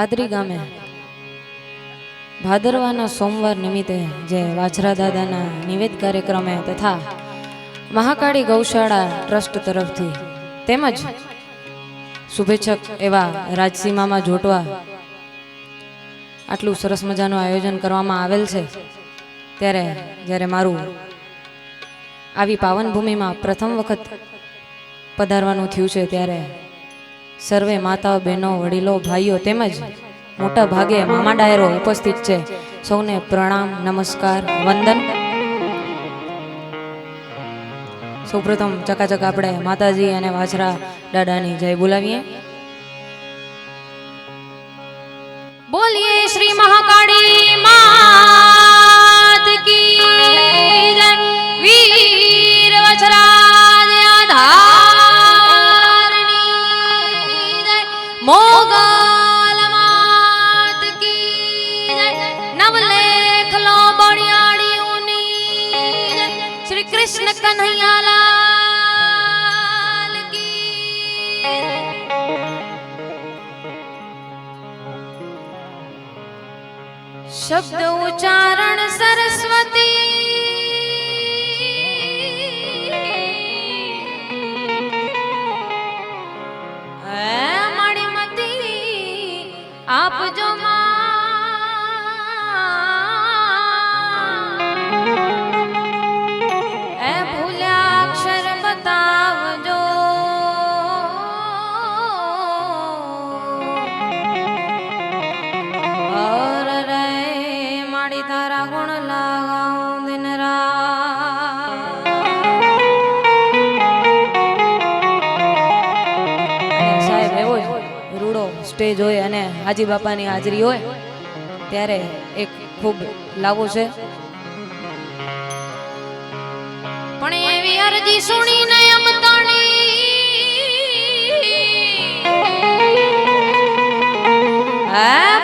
આદરી ગામે ભાદરવાના સોમવાર નિમિત્તે જે વાછરા દાદાના નિવેદ કાર્યક્રમે તથા મહાકાળી ગૌશાળા ટ્રસ્ટ તરફથી તેમજ શુભેચ્છક એવા રાજસીમામાં જોટવા આટલું સરસ મજાનું આયોજન કરવામાં આવેલ છે, ત્યારે જ્યારે મારું આવી પાવન ભૂમિમાં પ્રથમ વખત પધારવાનું થયું છે, ત્યારે સર્વે માતાઓ, બહેનો, વડીલો, ભાઈઓ તેમજ મોટા ભાગે મામા ડાયરો ઉપસ્થિત છે. સૌને પ્રણામ, નમસ્કાર, વંદન. સૌપ્રથમ ચકાચક આપણે માતાજી અને વાછરા દાદાની જય બોલાવીએ. બોલીએ શ્રી મહાકાળી માત કી જય. વીર વછરાજ આધારની જય. મોગલ માત કી જય. નવલેખ લો બણિયાળીઓની જય. શ્રી કૃષ્ણ કન્હૈયાલાલ કી જય. શબ્દ ઉચ્ચારણ સરસ્વતી મણિમતી આપજો ભૂલ્યા અક્ષર બતાવજો. તારા ગુણ લાગાઉં દિન રાત. સાહેબ એવો જ રૂડો સ્ટેજ હોય અને હાજી બાપાની હાજરી હોય ત્યારે એક ખૂબ લાવો છે. પણ એવી અરજી સુણીને અમતાણી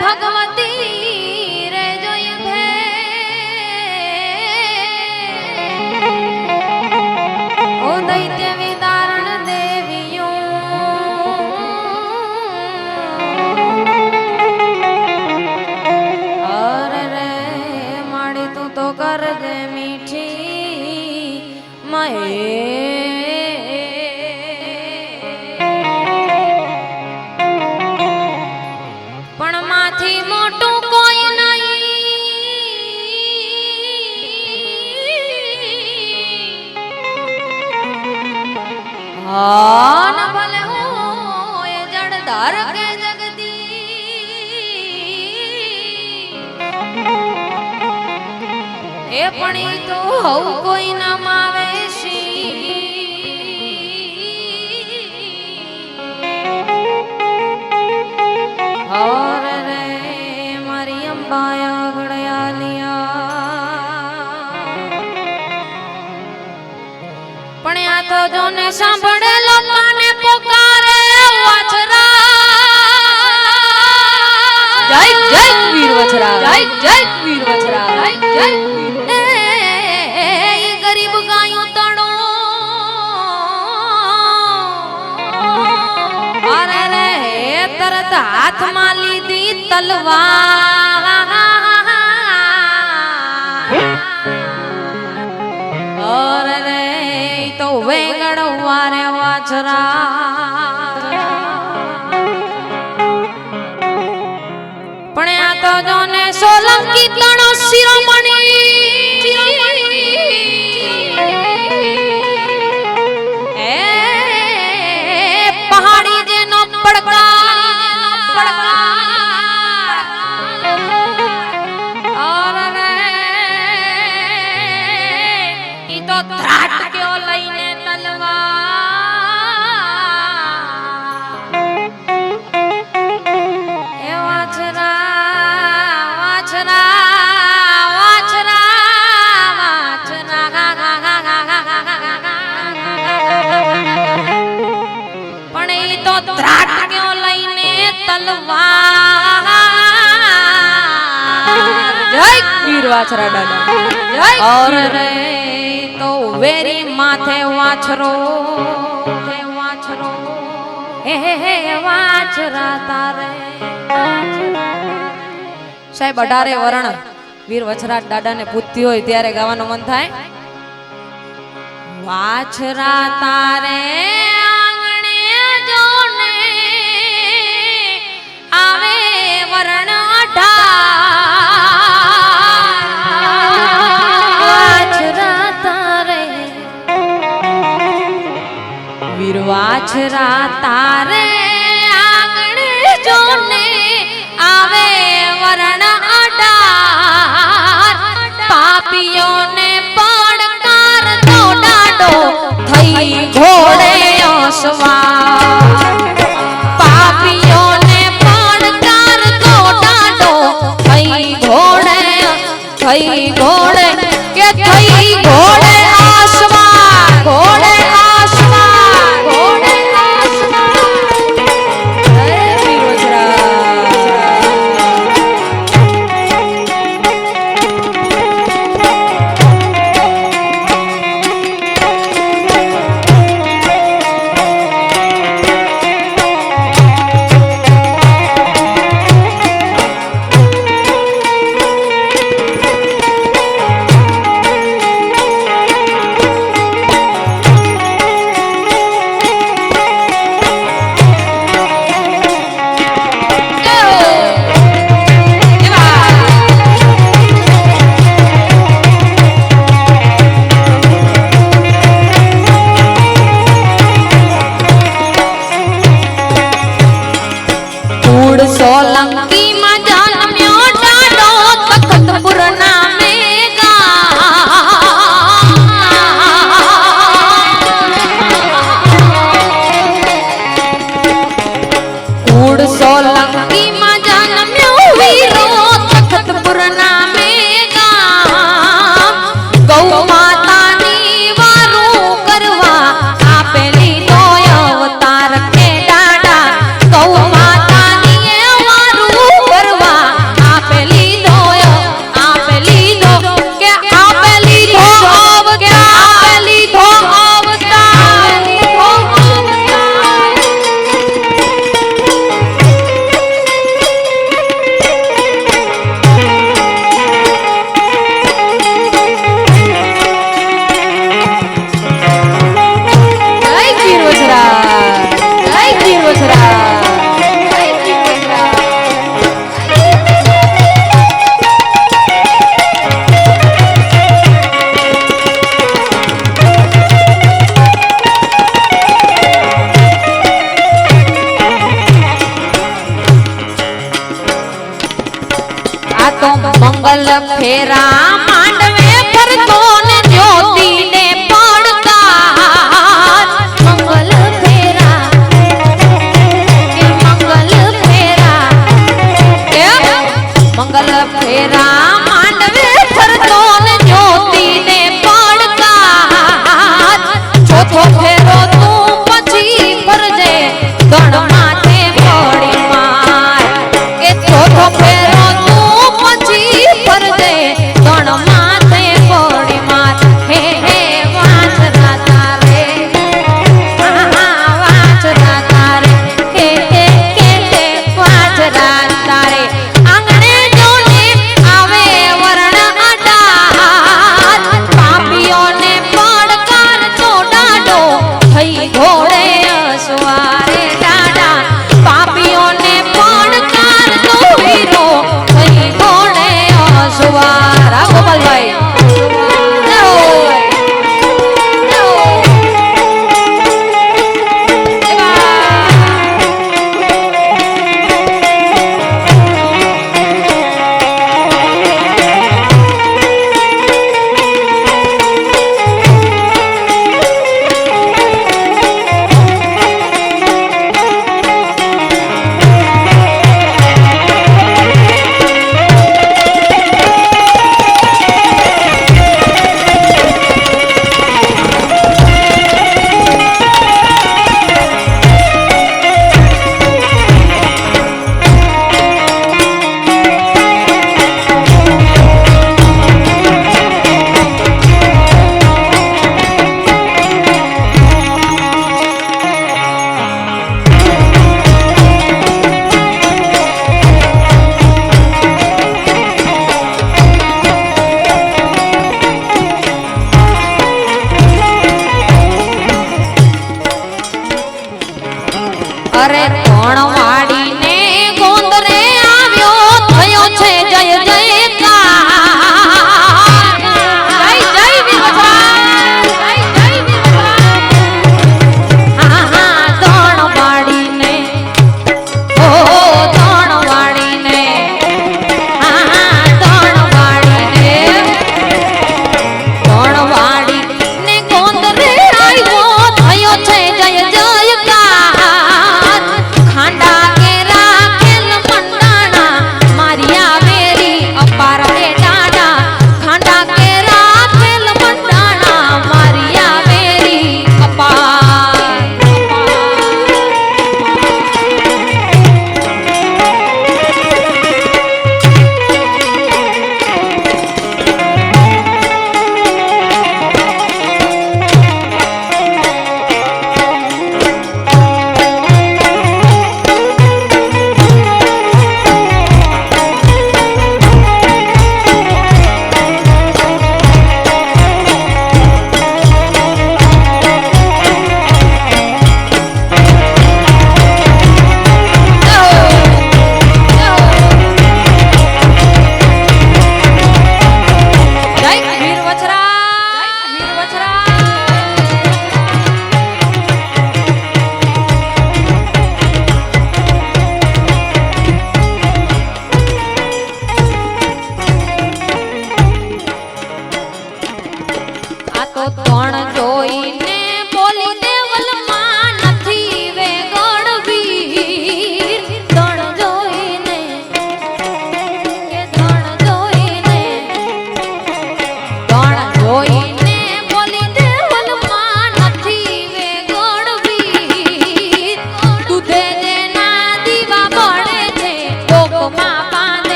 ભગવતી પણ માંથી મોટું કોઈ નહીં. હા ભલે હોય જળધાર કે જગદી એ પણ તો હવ કોઈ ના માવે. પણ આ તો જોને સાંભળે લોકોને પોકારે વાછરા. જય જય વીર વછરા, જય જય વીર વછરા, જય જય. એ ગરીબ ગાયો તણો અરે રે તરત હાથમાં લીધી તલવાર. અરે રે તો વેગડવા રે વાછરા. પણ આ તો જોને સોલંકી તણો શિરોમણી એ પહાડી જેનો પડકાર તો ત્રાટ ક્યો લઈને તલવાર. એ વાછરા વાછરા વાછરા વાછરા પણ એ તો ત્રાટ ક્યો લઈને તલવાર. જય વીર વાછરા દાદા, જય. ઓર રે તો વેરી માથે વાછરો વાછરો હે વાછરા તારે સાહેબ 18 વરણ વીર વછરાજ દાદાને પૂછતી હોય ત્યારે ગાવાનું મન થાય. વાછરા તારે આંગણે જોને આવે વરણ 18 વાછરા તારે વીર વાછરા તારે આંગણે જોને આવે વરણ 18 પાપીઓને પડકાર તો ડાડો થઈ ઘોડે અસવાર પાપીઓને પડકાર તો ડાડો થઈ ઘોડે કે થઈ ઘોડે આસમાન ઘોડે આસમાન ઘોડે આસમાન હે વીરવજરા સોલંકી માં જન્મ્યો ડાડો તખતપુર નામે કુળ સોલંકી માં જન્મ્યો વીરો તખતપુર નામે ગૌ માતાની વારું કરવા આપેલી તો અવતાર કે ડાડા ગૌ મંગલ ફેરા માંડવે ફરતો ને જ્યોતિ ને પડતા મંગલ ફેરા મંગલ ફેરા માંડવે ફરતો ને જ્યોતિ ને પડતા ચોથો ફેરો તું પછી ફરજે ગણ માથે પડી માર કે ચોથો ફેરો ફરજે ગણ માથે પડી માર હે હે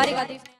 દ્વારિકાધીશ